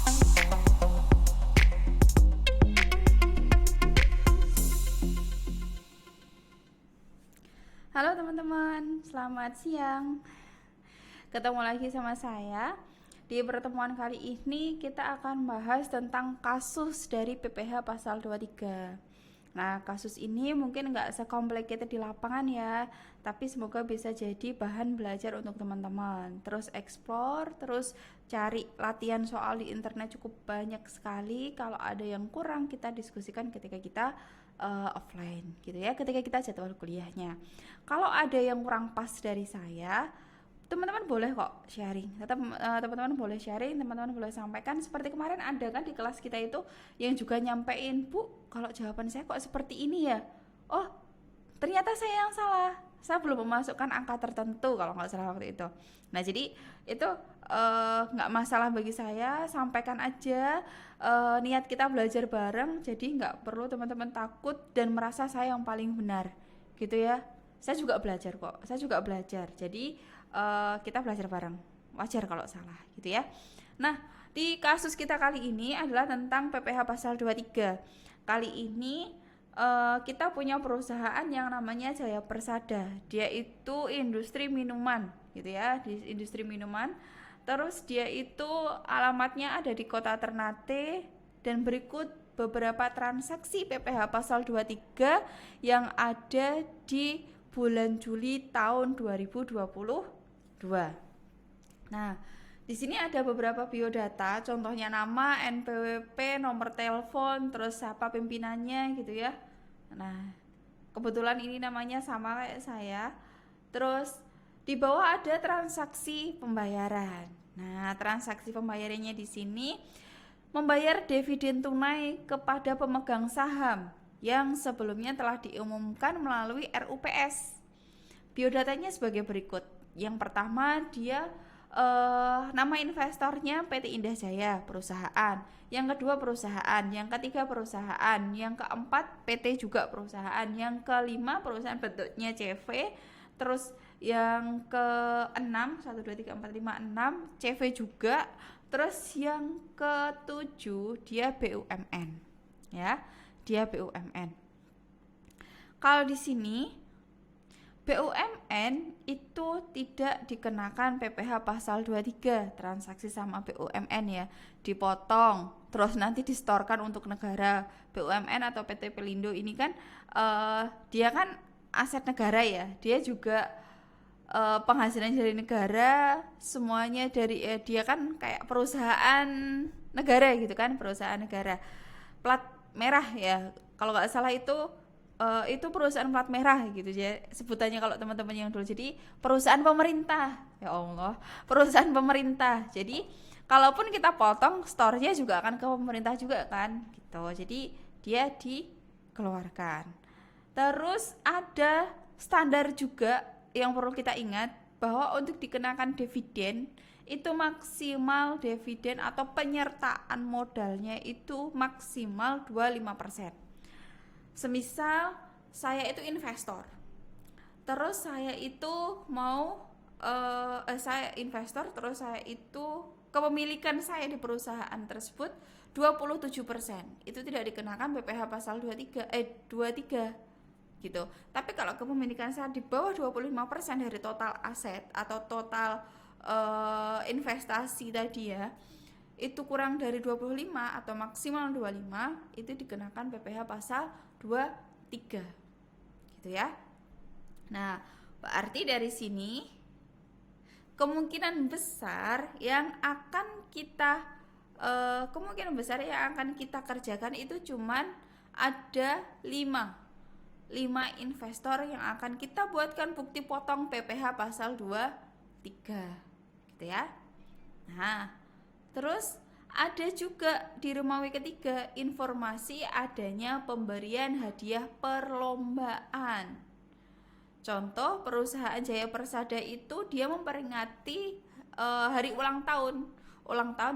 Halo teman-teman, selamat siang. Ketemu lagi sama saya. Di pertemuan kali ini kita akan bahas tentang kasus dari PPh pasal 23. Nah, kasus ini mungkin nggak se-complicated di lapangan ya, tapi semoga bisa jadi bahan belajar untuk teman-teman. Terus explore, terus cari latihan soal di internet cukup banyak sekali. Kalau ada yang kurang, kita diskusikan ketika kita offline gitu ya, ketika kita jadwal kuliahnya. Kalau ada yang kurang pas dari saya, teman-teman boleh kok sharing. Tetap teman-teman boleh sharing, teman-teman boleh sampaikan. Seperti kemarin ada kan di kelas kita itu yang juga nyampein, Bu, kalau jawaban saya kok seperti ini ya. Oh, ternyata saya yang salah. Saya belum memasukkan angka tertentu kalau nggak salah waktu itu. Nah, jadi itu nggak masalah bagi saya. Sampaikan aja, niat kita belajar bareng. Jadi nggak perlu teman-teman takut dan merasa saya yang paling benar, gitu ya. Saya juga belajar kok. Saya juga belajar. Jadi kita belajar bareng. Wajar kalau salah, gitu ya. Nah, di kasus kita kali ini adalah tentang PPh pasal 23. Kali ini kita punya perusahaan yang namanya Jaya Persada. Dia itu industri minuman, gitu ya, di industri minuman. Terus dia itu alamatnya ada di Kota Ternate, dan berikut beberapa transaksi PPh pasal 23 yang ada di bulan Juli tahun 2022. Nah, di sini ada beberapa biodata, contohnya nama, NPWP, nomor telepon, terus siapa pimpinannya gitu ya. Nah, kebetulan ini namanya sama kayak saya. Terus di bawah ada transaksi pembayaran. Nah, transaksi pembayarannya di sini membayar dividen tunai kepada pemegang saham yang sebelumnya telah diumumkan melalui RUPS. Biodatanya sebagai berikut. Yang pertama, dia nama investornya PT Indah Jaya perusahaan, yang kedua perusahaan, yang ketiga perusahaan, yang keempat PT juga perusahaan, yang kelima perusahaan bentuknya CV, terus yang keenam 1 2 3 4 5 6 CV juga, terus yang ketujuh dia BUMN ya, dia BUMN. Kalau di sini BUMN itu tidak dikenakan PPh pasal 23, transaksi sama BUMN ya, dipotong terus nanti disetorkan untuk negara. BUMN atau PT Pelindo ini kan dia kan aset negara ya, dia juga penghasilan dari negara, semuanya dari dia kan kayak perusahaan negara gitu kan, perusahaan negara plat merah ya, kalau nggak salah itu perusahaan plat merah gitu ya sebutannya kalau teman-teman yang dulu. Jadi perusahaan pemerintah, ya Allah, perusahaan pemerintah. Jadi kalaupun kita potong, store-nya juga akan ke pemerintah juga kan gitu. Jadi dia dikeluarkan. Terus ada standar juga yang perlu kita ingat, bahwa untuk dikenakan dividen itu maksimal dividen atau penyertaan modalnya itu maksimal 25%. Semisal saya itu investor, terus saya itu mau saya investor, terus saya itu kepemilikan saya di perusahaan tersebut 27%, itu tidak dikenakan PPh pasal 23 gitu. Tapi kalau kepemilikan saya di bawah 25% dari total aset atau total investasi tadi ya, itu kurang dari 25 atau maksimal 25, itu dikenakan PPh pasal 23 gitu ya. Nah, berarti dari sini kemungkinan besar yang akan kita kerjakan itu cuman ada 5 investor yang akan kita buatkan bukti potong PPh pasal 23 gitu ya. Nah, terus ada juga di Romawi ketiga informasi adanya pemberian hadiah perlombaan. Contoh, perusahaan Jaya Persada itu dia memperingati hari ulang tahun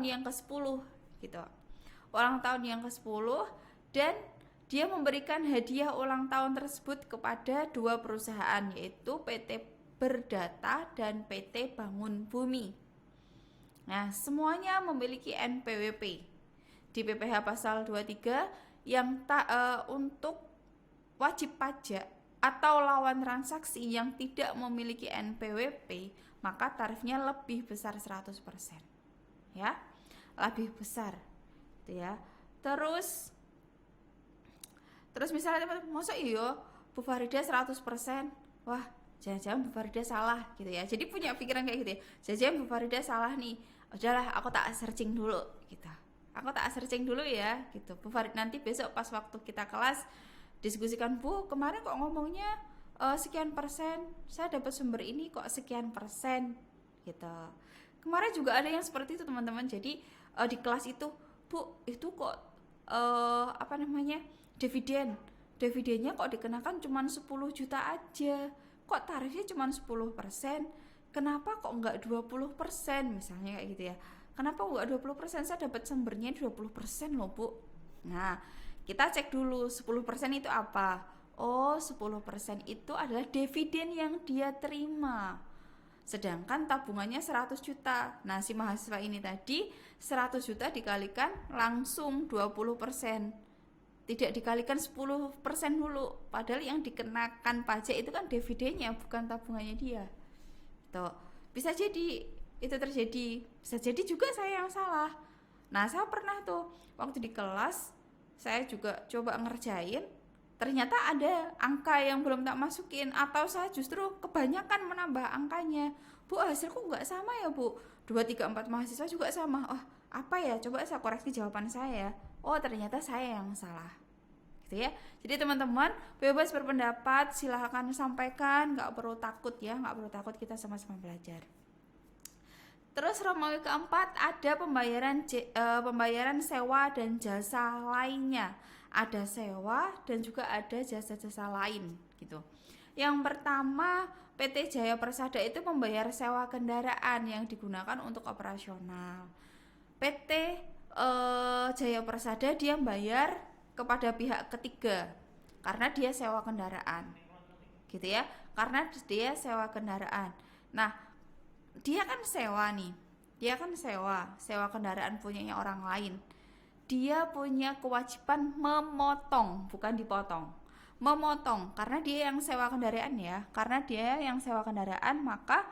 yang ke-10 gitu. Ulang tahun yang ke-10, dan dia memberikan hadiah ulang tahun tersebut kepada 2 perusahaan, yaitu PT Berdata dan PT Bangun Bumi. Nah, semuanya memiliki NPWP. Di PPh pasal 23 yang untuk wajib pajak atau lawan transaksi yang tidak memiliki NPWP, maka tarifnya lebih besar 100%. Ya, lebih besar. Gitu ya. Terus misalnya teman-teman, masa iya Bu Farida 100%? Wah, jangan-jangan Bu Farida salah gitu ya. Jadi punya pikiran kayak gitu ya. Jangan-jangan Bu Farida salah nih. Udahlah, aku tak searching dulu gitu. Aku tak searching dulu ya gitu. Bu Farida nanti besok pas waktu kita kelas diskusikan, Bu, kemarin kok ngomongnya sekian persen, saya dapat sumber ini kok sekian persen gitu. Kemarin juga ada yang seperti itu teman-teman. Jadi di kelas itu, Bu, itu kok dividennya kok dikenakan cuma 10 juta aja, kok tarifnya cuma 10%, kenapa kok enggak 20%, misalnya kayak gitu ya. Kenapa enggak 20%, saya dapat sumbernya 20% loh Bu. Nah, kita cek dulu 10% itu apa. Oh, 10% itu adalah dividen yang dia terima, sedangkan tabungannya 100 juta. Nah, si mahasiswa ini tadi 100 juta dikalikan langsung 20%, tidak dikalikan 10% dulu. Padahal yang dikenakan pajak itu kan dividennya, bukan tabungannya dia. Tuh, bisa jadi itu terjadi. Bisa jadi juga saya yang salah. Nah, saya pernah tuh waktu di kelas, saya juga coba ngerjain, ternyata ada angka yang belum tak masukin, atau saya justru kebanyakan menambah angkanya. Bu, hasilku nggak sama ya Bu, 2, 3, 4 mahasiswa juga sama. Oh, apa ya, coba saya koreksi jawaban saya. Oh, ternyata saya yang salah gitu ya. Jadi teman-teman bebas berpendapat, silahkan sampaikan, nggak perlu takut ya, nggak perlu takut, kita sama-sama belajar. Terus Romawi keempat ada pembayaran sewa dan jasa lainnya. Ada sewa dan juga ada jasa-jasa lain gitu. Yang pertama, PT Jaya Persada itu membayar sewa kendaraan yang digunakan untuk operasional. PT Jaya Persada dia bayar kepada pihak ketiga karena dia sewa kendaraan. Gitu ya. Karena dia sewa kendaraan. Nah, dia kan sewa nih, dia kan sewa kendaraan punyanya orang lain. Dia punya kewajiban memotong, bukan dipotong, memotong, karena dia yang sewa kendaraan ya. Karena dia yang sewa kendaraan, maka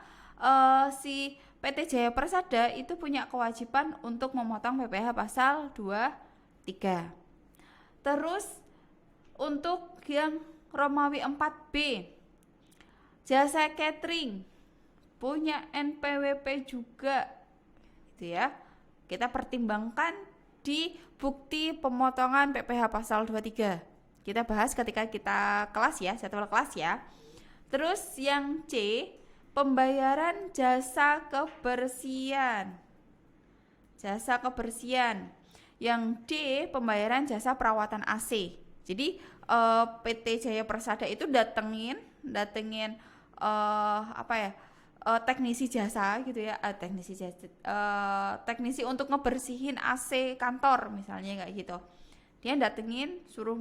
si PT Jaya Persada itu punya kewajiban untuk memotong PPh pasal 23. Terus untuk yang Romawi 4B, jasa catering punya NPWP juga gitu ya. Kita pertimbangkan di bukti pemotongan PPh pasal 23. Kita bahas ketika kita kelas ya, jadwal kelas ya. Terus yang C, pembayaran jasa kebersihan. Jasa kebersihan. Yang D, pembayaran jasa perawatan AC. Jadi PT Jaya Persada itu datengin teknisi jasa gitu ya, teknisi untuk ngebersihin AC kantor misalnya kayak gitu. Dia datengin, suruh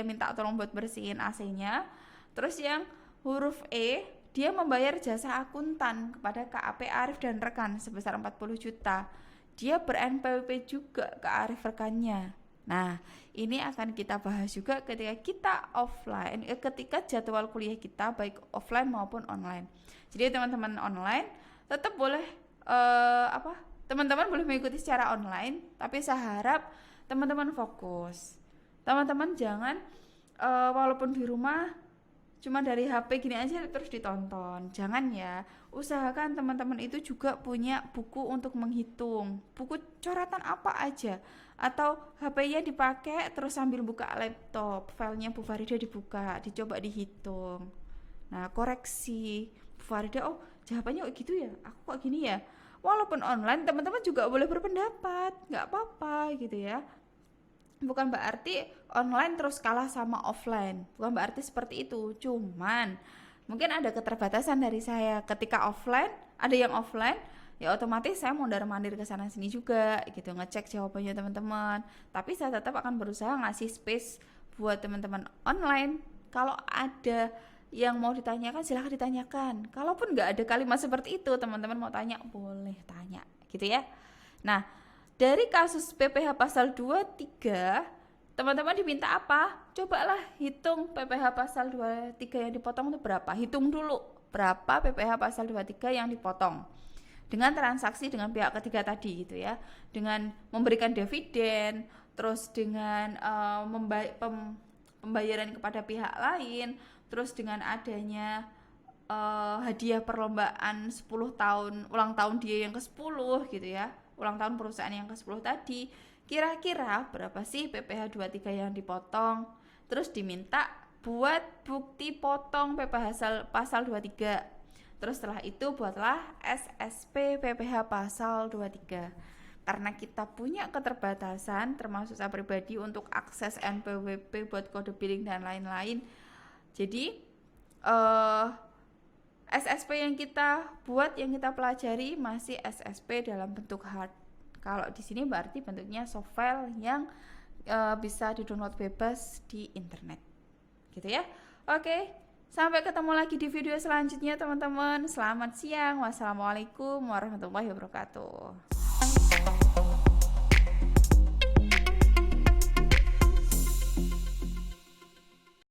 minta tolong buat bersihin AC-nya. Terus yang huruf E, dia membayar jasa akuntan kepada KAP Arif dan rekan sebesar 40 juta. Dia ber-NPWP juga ke Arif rekannya. Nah, ini akan kita bahas juga ketika kita offline, ketika jadwal kuliah kita baik offline maupun online. Jadi teman-teman online tetap boleh teman-teman boleh mengikuti secara online, tapi saya harap teman-teman fokus. Teman-teman jangan walaupun di rumah cuma dari HP gini aja terus ditonton. Jangan ya. Usahakan teman-teman itu juga punya buku untuk menghitung. Buku coretan apa aja. Atau HP-nya dipakai terus sambil buka laptop, filenya Bu Farida dibuka, dicoba dihitung. Nah, koreksi. Bu Farida, oh jawabannya kok gitu ya? Aku kok gini ya? Walaupun online, teman-teman juga boleh berpendapat. Nggak apa-apa gitu ya. Bukan berarti online terus kalah sama offline. Bukan berarti seperti itu. Cuman mungkin ada keterbatasan dari saya. Ketika offline, ada yang offline, ya otomatis saya mondar-mandir ke sana sini juga gitu, ngecek jawabannya teman-teman. Tapi saya tetap akan berusaha ngasih space buat teman-teman online. Kalau ada yang mau ditanyakan silahkan ditanyakan. Kalaupun nggak ada kalimat seperti itu, teman-teman mau tanya boleh tanya gitu ya. Nah, dari kasus PPh pasal 23, teman-teman diminta apa? Cobalah hitung PPh pasal 23 yang dipotong itu berapa. Hitung dulu berapa PPh pasal 23 yang dipotong. Dengan transaksi dengan pihak ketiga tadi gitu ya. Dengan memberikan dividen, terus dengan pembayaran kepada pihak lain, terus dengan adanya hadiah perlombaan 10 tahun, ulang tahun dia yang ke-10 gitu ya. Ulang tahun perusahaan yang ke-10 tadi, kira-kira berapa sih PPh 23 yang dipotong? Terus diminta buat bukti potong PPh pasal 23. Terus setelah itu buatlah SSP PPh pasal 23. Karena kita punya keterbatasan termasuk saya pribadi untuk akses NPWP buat kode billing dan lain-lain. Jadi SSP yang kita buat, yang kita pelajari masih SSP dalam bentuk hard. Kalau di sini berarti bentuknya soft file yang bisa di-download bebas di internet. Gitu ya. Oke, sampai ketemu lagi di video selanjutnya teman-teman. Selamat siang. Wassalamualaikum warahmatullahi wabarakatuh.